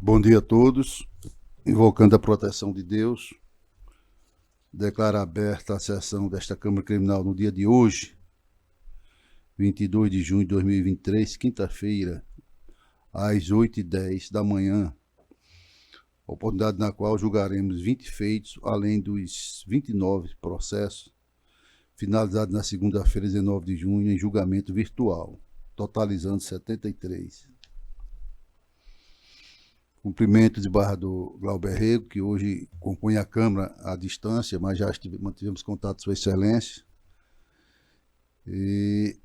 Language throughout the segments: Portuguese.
Bom dia a todos. Invocando a proteção de Deus, declaro aberta a sessão desta Câmara Criminal no dia de hoje, 22 de junho de 2023, quinta-feira, às 8h10 da manhã, oportunidade na qual julgaremos 20 feitos, além dos 29 processos, finalizados na segunda-feira, 19 de junho, em julgamento virtual, totalizando 73. Cumprimento o desembargador Glauber Rego, que hoje compõe a Câmara à distância, mas já mantivemos contato com Sua Excelência, e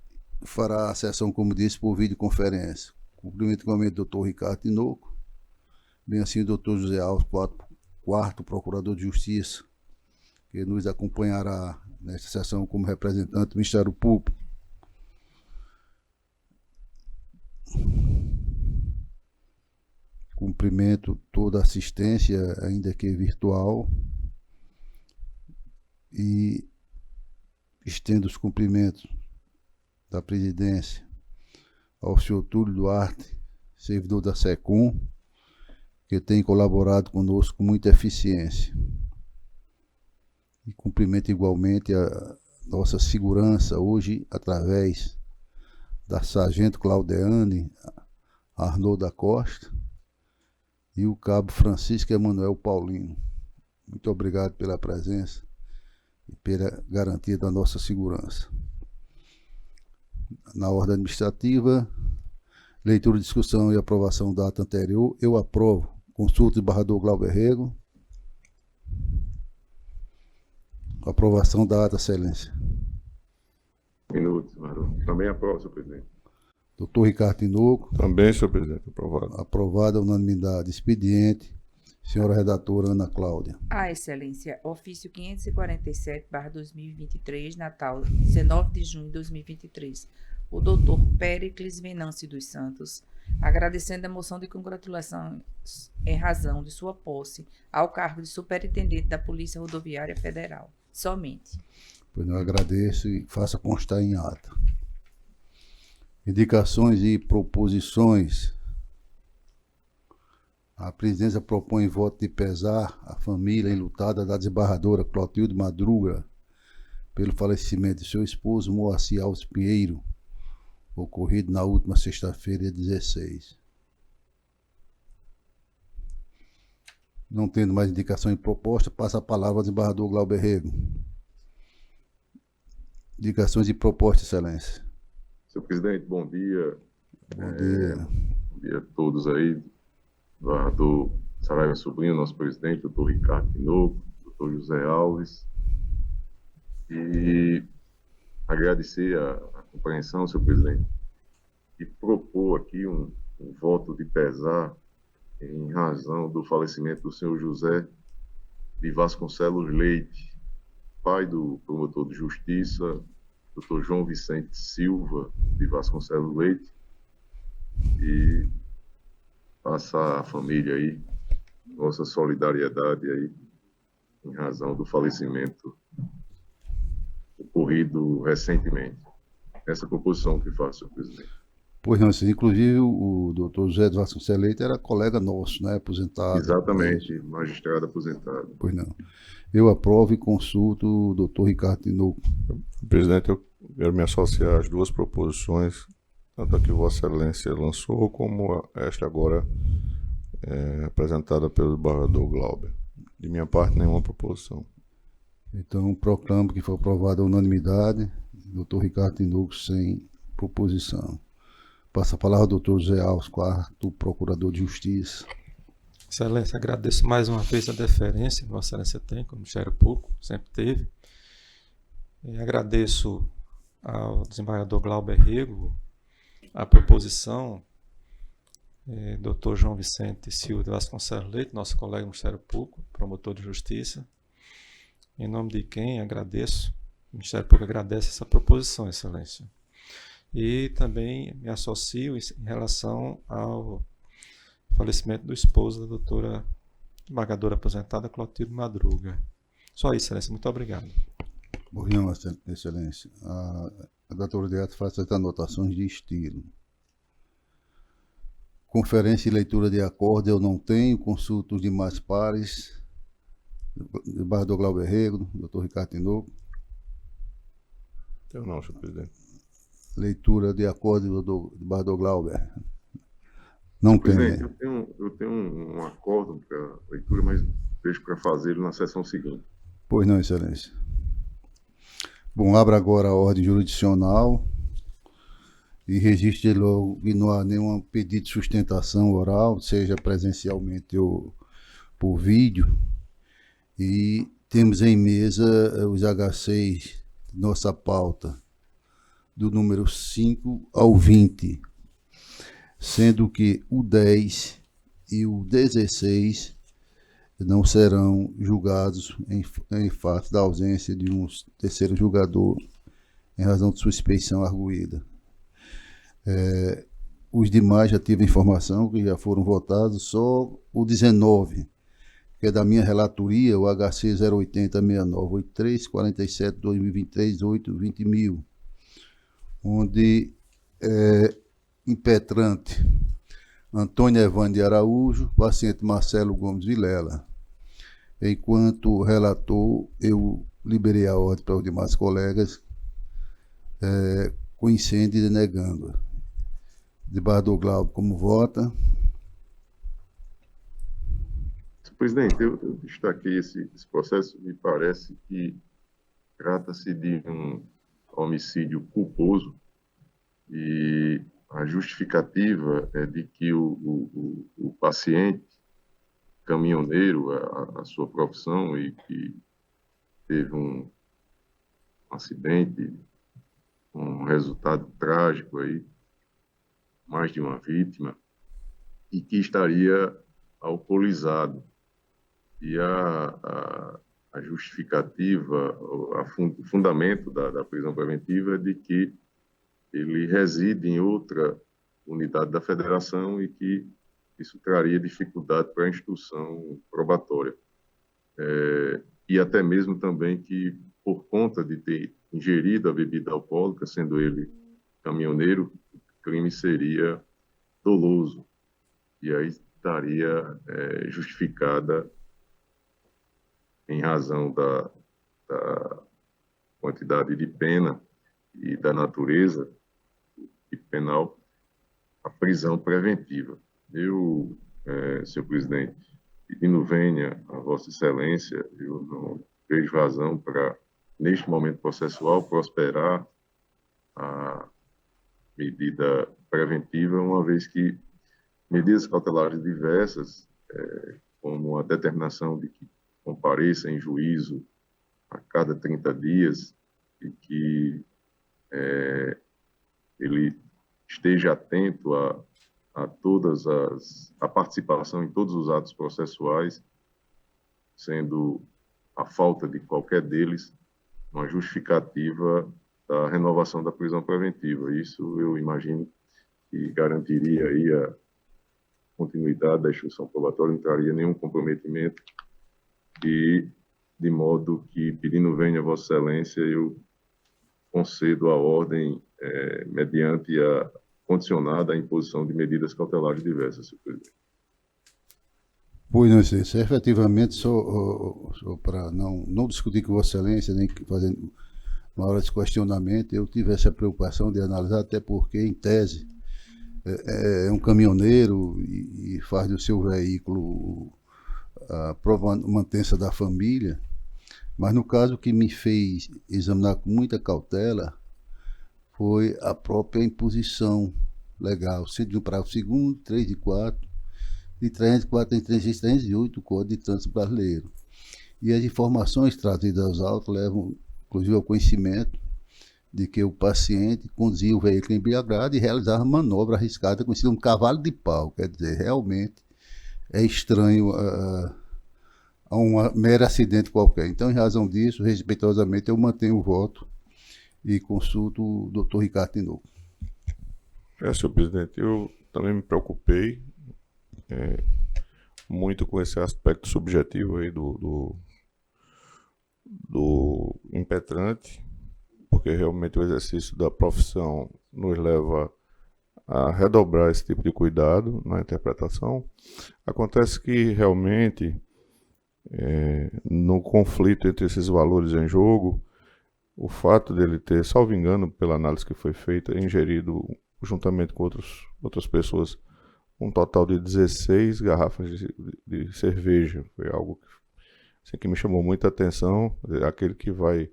fará a sessão, como disse, por videoconferência. Cumprimento igualmente o doutor Ricardo Tinoco, bem assim o doutor José Alves, quarto Procurador de Justiça, que nos acompanhará nesta sessão como representante do Ministério Público. Cumprimento toda a assistência, ainda que virtual, e estendo os cumprimentos da presidência ao senhor Túlio Duarte, servidor da SECOM, que tem colaborado conosco com muita eficiência. E cumprimento igualmente a nossa segurança hoje, através da Sargento Claudeane Arnaud da Costa, e o cabo Francisco Emanuel Paulino. Muito obrigado pela presença e pela garantia da nossa segurança. Na ordem administrativa, leitura, discussão e aprovação da ata anterior. Eu aprovo. Consulta do desembargador Glauber Rego. Aprovação da ata, Excelência. Minutos, Marão. Também aprovo, senhor presidente. Doutor Ricardo Tinoco. Também, senhor presidente, aprovado. Aprovada a unanimidade. Expediente. Senhora redatora Ana Cláudia. Excelência, ofício 547/2023, Natal, 19 de junho de 2023. O doutor Péricles Venâncio dos Santos, agradecendo a moção de congratulação em razão de sua posse ao cargo de Superintendente da Polícia Rodoviária Federal. Somente. Pois eu agradeço e faça constar em ata. Indicações e proposições. A presidência propõe voto de pesar à família enlutada da desembargadora Clotilde Madruga pelo falecimento de seu esposo Moacir Alves Pinheiro, ocorrido na última sexta-feira, 16. Não tendo mais indicação e proposta, passa a palavra ao desembargador Glauber Rego. Indicações e propostas, Excelência. Senhor presidente, bom dia. Bom dia. Bom dia a todos aí. Do Saraiva Sobrinho, nosso presidente, doutor Ricardo Tinoco, doutor José Alves. E agradecer a compreensão, senhor presidente, e propor aqui um voto de pesar em razão do falecimento do senhor José de Vasconcelos Leite, pai do promotor de justiça, doutor João Vicente Silva de Vasconcelos Leite, e passar à família aí nossa solidariedade aí em razão do falecimento ocorrido recentemente. Essa proposição que faço, senhor presidente. Pois não, inclusive o doutor José de Vasconcelos Leite era colega nosso, né, aposentado. Exatamente, magistrado aposentado. Pois não. Eu aprovo e consulto o doutor Ricardo Tinoco. Presidente, eu quero me associar às duas proposições, tanto a que Vossa Excelência lançou, como esta agora apresentada pelo desembargador Glauber. De minha parte, nenhuma proposição. Então, proclamo que foi aprovada a unanimidade, doutor Ricardo Tinoco sem proposição. Passa a palavra ao doutor José Alves, quarto Procurador de Justiça. Excelência, agradeço mais uma vez a deferência que Vossa Excelência tem, como Ministério Público, sempre teve. E agradeço ao desembargador Glauber Rego a proposição, Dr. João Vicente Silva de Vasconcelos Leite, nosso colega do Ministério Público, promotor de justiça, em nome de quem agradeço, o Ministério Público agradece essa proposição, Excelência. E também me associo em relação ao falecimento do esposo da doutora desembargadora aposentada Clotilde Madruga. Só isso, Excelência. Muito obrigado. Bom, Excelência. A doutora de ato faz as anotações de estilo. Conferência e leitura de acordo eu não tenho, consulto os demais pares, desembargador Glauber Rego, doutor Ricardo Tinoco. Eu não, senhor presidente. Leitura de acordo do desembargador Glauber. Não tem. Presidente, eu tenho um acordo para leitura, mas deixo para fazê-lo na sessão seguinte. Pois não, excelência. Bom, abra agora a ordem jurisdicional e registre logo que não há nenhum pedido de sustentação oral, seja presencialmente ou por vídeo. E temos em mesa os H6, nossa pauta, do número 5 ao 20, sendo que o 10 e o 16 não serão julgados em face da ausência de um terceiro julgador em razão de suspeição arguída. Os demais já tive informação que já foram votados, só o 19, que é da minha relatoria, o HC 0806983 47 2023 8 20.000, onde impetrante Antônio Evandro de Araújo, paciente Marcelo Gomes Vilela. Enquanto relator, eu liberei a ordem para os demais colegas, conhecendo e denegando. Desembargador Glauber, como vota? Senhor presidente, eu destaquei esse processo, me parece que trata-se de um homicídio culposo e a justificativa é de que o paciente, caminhoneiro, a sua profissão, e que teve um acidente, um resultado trágico aí, mais de uma vítima, e que estaria alcoolizado. E a justificativa, o fundamento da prisão preventiva é de que ele reside em outra unidade da federação e que isso traria dificuldade para a instrução probatória. E até mesmo também que, por conta de ter ingerido a bebida alcoólica, sendo ele caminhoneiro, o crime seria doloso. E aí estaria justificada, em razão da quantidade de pena e da natureza penal, a prisão preventiva. Eu, senhor presidente, pedindo venha a Vossa Excelência, eu não vejo razão para, neste momento processual, prosperar a medida preventiva, uma vez que medidas cautelares diversas, como a determinação de que compareça em juízo a cada 30 dias e que ele esteja atento a todas a participação em todos os atos processuais, sendo a falta de qualquer deles uma justificativa da renovação da prisão preventiva. Isso eu imagino que garantiria aí a continuidade da instrução probatória, não traria nenhum comprometimento, e de modo que, pedindo venha a Vossa Excelência, eu concedo a ordem mediante a condicionada à imposição de medidas cautelares diversas, senhor presidente. Pois não, excelência. Efetivamente, só para não discutir com Vossa Excelência, nem fazendo uma hora de questionamento, eu tive essa preocupação de analisar, até porque, em tese, é um caminhoneiro e faz do seu veículo a mantença da família, mas no caso que me fez examinar com muita cautela foi a própria imposição legal, sendo para o segundo, 3 de 4, de 304 em 308 do Código de Trânsito Brasileiro. E as informações trazidas aos autos levam, inclusive, ao conhecimento de que o paciente conduzia o veículo embriagado e realizava manobra arriscada, conhecida como cavalo de pau. Quer dizer, realmente é estranho a um mero acidente qualquer. Então, em razão disso, respeitosamente, eu mantenho o voto e consulto o doutor Ricardo Tinoco. Senhor presidente, eu também me preocupei muito com esse aspecto subjetivo aí do impetrante, porque realmente o exercício da profissão nos leva a redobrar esse tipo de cuidado na interpretação. Acontece que realmente, no conflito entre esses valores em jogo, o fato dele ter, salvo engano, pela análise que foi feita, ingerido juntamente com outras pessoas um total de 16 garrafas de cerveja. Foi algo assim, que me chamou muita atenção. Aquele que vai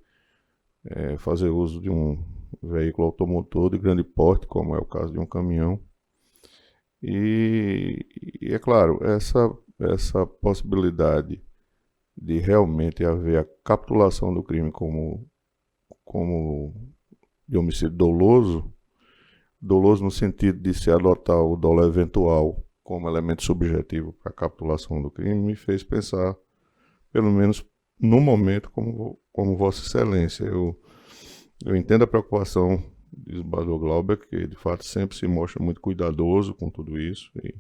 fazer uso de um veículo automotor de grande porte, como é o caso de um caminhão. E é claro, essa possibilidade de realmente haver a capitulação do crime como de homicídio doloso no sentido de se adotar o dolo eventual como elemento subjetivo para a capitulação do crime, me fez pensar, pelo menos no momento, como Vossa Excelência. Eu entendo a preocupação do desembargador Glauber, que de fato sempre se mostra muito cuidadoso com tudo isso, e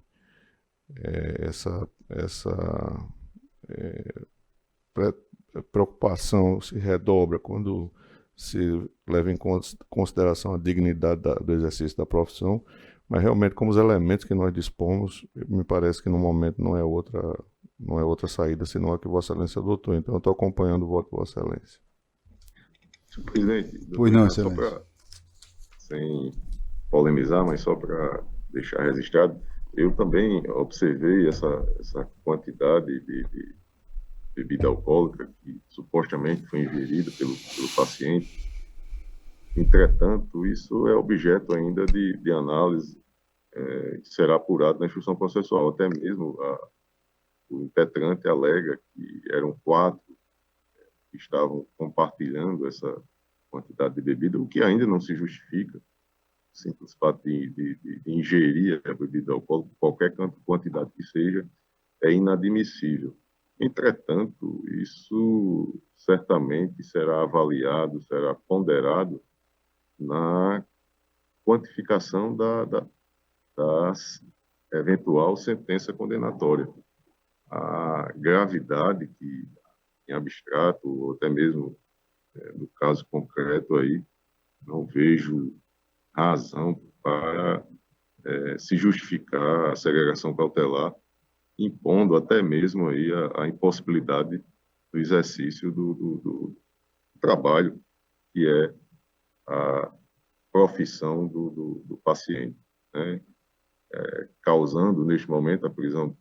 essa preocupação se redobra quando se leva em consideração a dignidade do exercício da profissão, mas realmente, como os elementos que nós dispomos, me parece que no momento não é outra saída, senão a que Vossa Excelência adotou. Então, eu estou acompanhando o voto de Vossa Excelência. Senhor presidente, Pois não, só Excelência. sem polemizar, mas só para deixar registrado, eu também observei essa quantidade de bebida alcoólica que supostamente foi ingerida pelo paciente. Entretanto, isso é objeto ainda de análise, que será apurado na instrução processual. Até mesmo o impetrante alega que eram 4 que estavam compartilhando essa quantidade de bebida, o que ainda não se justifica. O simples fato de ingerir a bebida alcoólica, qualquer quantidade que seja, é inadmissível. Entretanto, isso certamente será avaliado, será ponderado na quantificação da eventual sentença condenatória. A gravidade que, em abstrato, ou até mesmo no caso concreto aí, não vejo razão para se justificar a segregação cautelar, impondo até mesmo aí a impossibilidade do exercício do trabalho, que é a profissão do paciente, né? Causando, neste momento, a prisão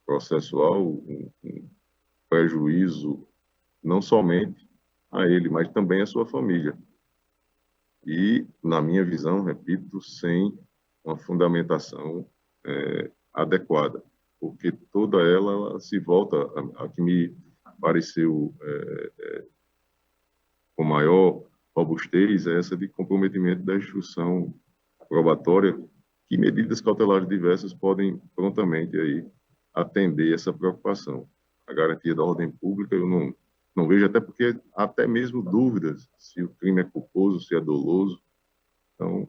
processual um prejuízo não somente a ele, mas também à sua família. E, na minha visão, repito, sem uma fundamentação adequada, porque toda ela se volta a que me pareceu com maior robustez, é essa de comprometimento da instrução probatória, que medidas cautelares diversas podem prontamente aí atender essa preocupação. A garantia da ordem pública, eu não vejo, até porque até mesmo dúvidas se o crime é culposo, se é doloso. Então,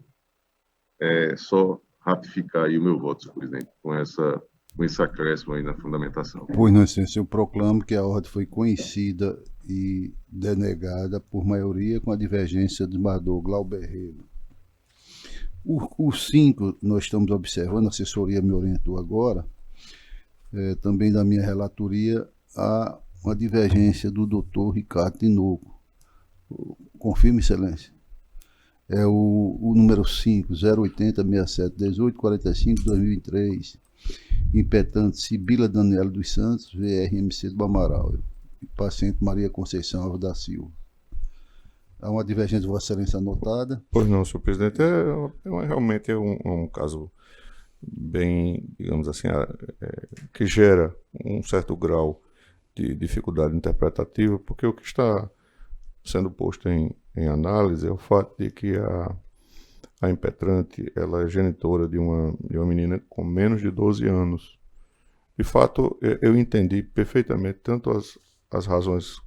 é só ratificar aí o meu voto, senhor presidente, com esse acréscimo aí na fundamentação. Pois não, Excelência, eu proclamo que a ordem foi conhecida e denegada por maioria com a divergência do desembargador Glauber Rego. O 5, nós estamos observando, a assessoria me orientou agora, também da minha relatoria, há uma divergência do doutor Ricardo Tinoco. Confirme, Excelência. É o número 5, 080 67 18 45 2023, impetente Sibila Daniela dos Santos, VRMC do Bamaral, e paciente Maria Conceição Alves da Silva. Há uma divergência de Vossa Excelência anotada? Pois não, senhor presidente, realmente é um caso bem, digamos assim, que gera um certo grau de dificuldade interpretativa, porque o que está sendo posto em análise é o fato de que a impetrante ela é genitora de uma menina com menos de 12 anos. De fato, eu entendi perfeitamente tanto as razões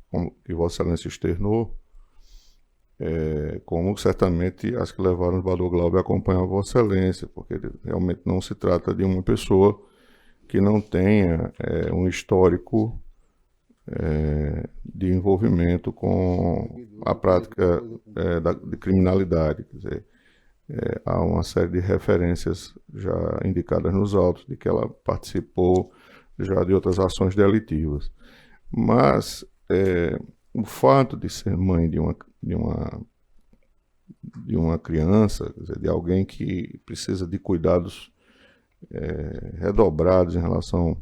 que Vossa Excelência externou, como certamente as que levaram o desembargador Glauber a acompanhar Vossa Excelência, porque realmente não se trata de uma pessoa que não tenha um histórico de envolvimento com a prática de criminalidade. Quer dizer, há uma série de referências já indicadas nos autos de que ela participou já de outras ações delitivas. Mas o fato de ser mãe de uma criança, quer dizer, de alguém que precisa de cuidados redobrados em relação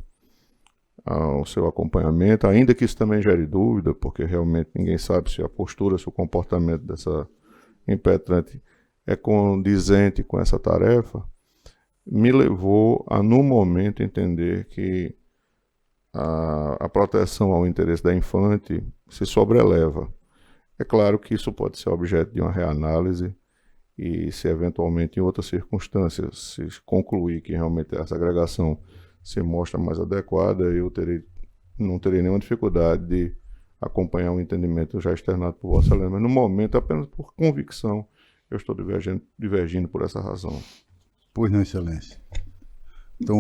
ao seu acompanhamento, ainda que isso também gere dúvida, porque realmente ninguém sabe se a postura, se o comportamento dessa impetrante é condizente com essa tarefa, me levou a, no momento, entender que a proteção ao interesse da infante se sobreleva. É claro que isso pode ser objeto de uma reanálise e, se eventualmente em outras circunstâncias se concluir que realmente essa agregação se mostra mais adequada, eu não terei nenhuma dificuldade de acompanhar o entendimento já externado por Vossa Excelência, mas no momento, apenas por convicção, eu estou divergindo por essa razão. Pois não, Excelência. Então,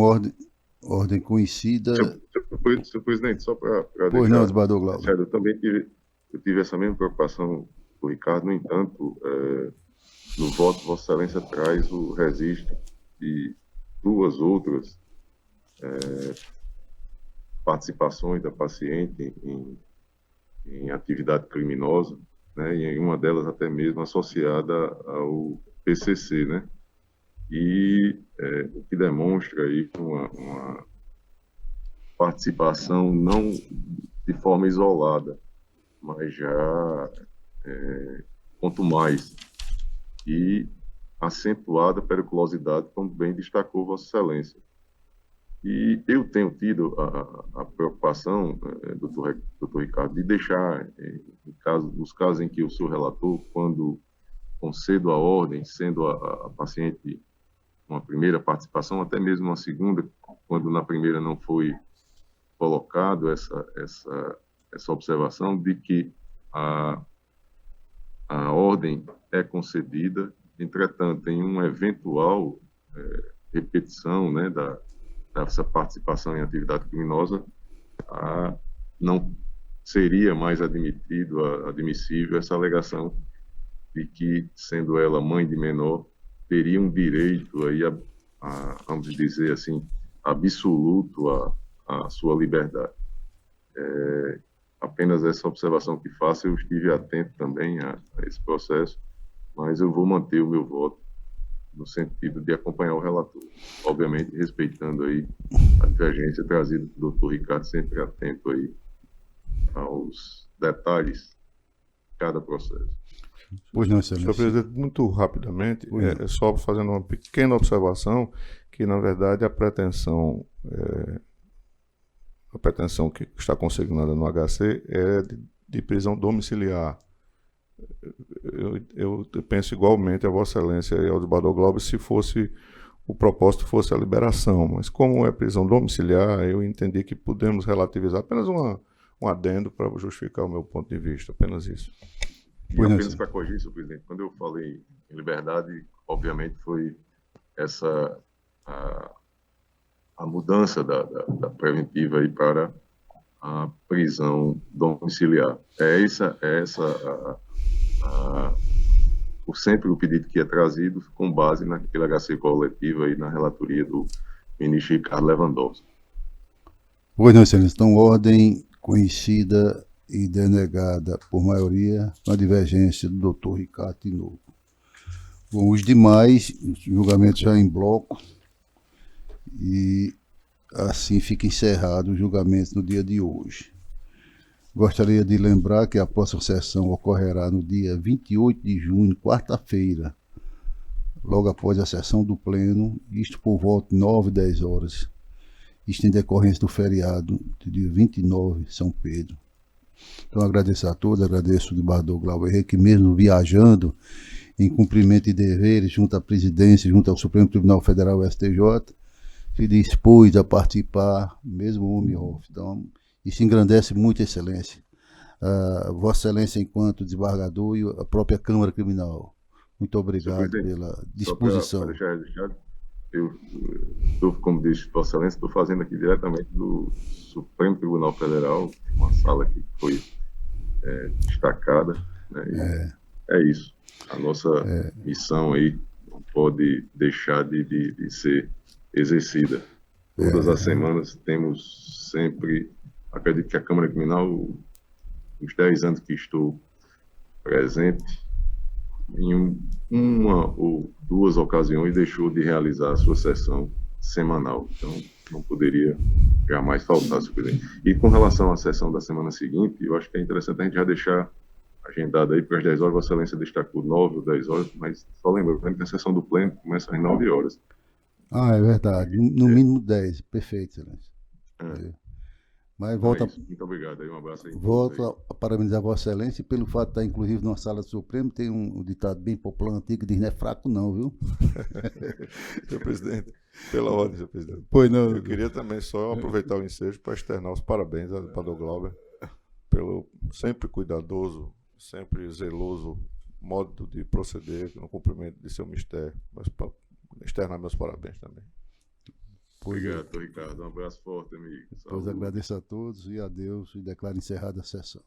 ordem conhecida... Senhor presidente, só para Pois não, desembargador Glauber. Eu também tive essa mesma preocupação do Ricardo, no entanto, no voto, Vossa Excelência traz o registro de duas outras participações da paciente em atividade criminosa, né, e uma delas até mesmo associada ao PCC, né, e o que demonstra aí uma participação não de forma isolada, mas já quanto mais, e acentuada periculosidade, como bem destacou Vossa Excelência. E eu tenho tido a preocupação, doutor Ricardo, de deixar, nos casos em que eu sou relator, quando concedo a ordem, sendo a paciente uma primeira participação, até mesmo uma segunda, quando na primeira não foi colocado essa observação de que a ordem é concedida, entretanto, em uma eventual repetição, né, dessa participação em atividade criminosa, não seria mais admissível essa alegação de que, sendo ela mãe de menor, teria um direito aí vamos dizer assim, absoluto à sua liberdade. Apenas essa observação que faço, eu estive atento também a esse processo, mas eu vou manter o meu voto no sentido de acompanhar o relator, obviamente respeitando aí a divergência trazida do Dr. Ricardo, sempre atento aí aos detalhes de cada processo. Pois não, Excelência. Senhor presidente, muito rapidamente, só fazendo uma pequena observação, que na verdade a pretensão que está consignada no HC é de prisão domiciliar. Eu penso igualmente a Vossa Excelência e ao desembargador Glauber se o propósito fosse a liberação, mas como é prisão domiciliar, eu entendi que podemos relativizar apenas um adendo para justificar o meu ponto de vista, apenas isso. E apenas para corrigir, senhor presidente, quando eu falei em liberdade, obviamente foi essa a mudança da preventiva aí para a prisão domiciliar. Sempre o pedido que é trazido com base naquele HC coletivo aí na relatoria do ministro Ricardo Lewandowski. Pois não, Excelência. Então, ordem conhecida e denegada por maioria, com a divergência do Dr. Ricardo Tinoco. Bom, os demais, julgamento já em bloco, e assim fica encerrado o julgamento no dia de hoje. Gostaria de lembrar que a próxima sessão ocorrerá no dia 28 de junho, quarta-feira, logo após a sessão do Pleno, isto por volta de 9, 10 horas, isto em decorrência do feriado do dia 29, São Pedro. Então agradeço a todos, agradeço o desembargador Glauber, que mesmo viajando em cumprimento de deveres junto à presidência, junto ao Supremo Tribunal Federal, STJ, se dispôs a participar, mesmo home office. Então, isso engrandece muito a Excelência. Vossa Excelência enquanto desembargador e a própria Câmara Criminal. Muito obrigado pela disposição. Para deixar registrado, eu estou, como disse Vossa Excelência, estou fazendo aqui diretamente do Supremo Tribunal Federal, uma sala que foi destacada, né? É isso. A nossa missão aí, pode deixar de ser exercida. Todas as semanas temos sempre, acredito que a Câmara Criminal, os 10 anos que estou presente, em uma ou duas ocasiões deixou de realizar a sua sessão semanal. Então, não poderia jamais faltar, senhor presidente. E com relação à sessão da semana seguinte, eu acho que é interessante a gente já deixar agendado aí para as 10 horas. Vossa Excelência destacou 9 ou 10 horas, mas só lembrando que a sessão do pleno começa às 9 horas. Ah, é verdade. No mínimo 10. Perfeito, Excelência. Mas volta, Muito obrigado. Aí, um abraço aí. volto a parabenizar Vossa Excelência pelo fato de estar, inclusive, numa sala do Supremo. Tem um ditado bem popular antigo que diz: não é fraco, não, viu? Senhor presidente, pela ordem, senhor presidente. Pois não. Eu queria também só aproveitar o ensejo para externar os parabéns ao deputado Glauber pelo sempre cuidadoso, sempre zeloso modo de proceder no cumprimento de seu mistério. Mas para externar meus parabéns também. Obrigado, Ricardo. Um abraço forte, amigo. Pois agradeço a todos e a Deus e declaro encerrada a sessão.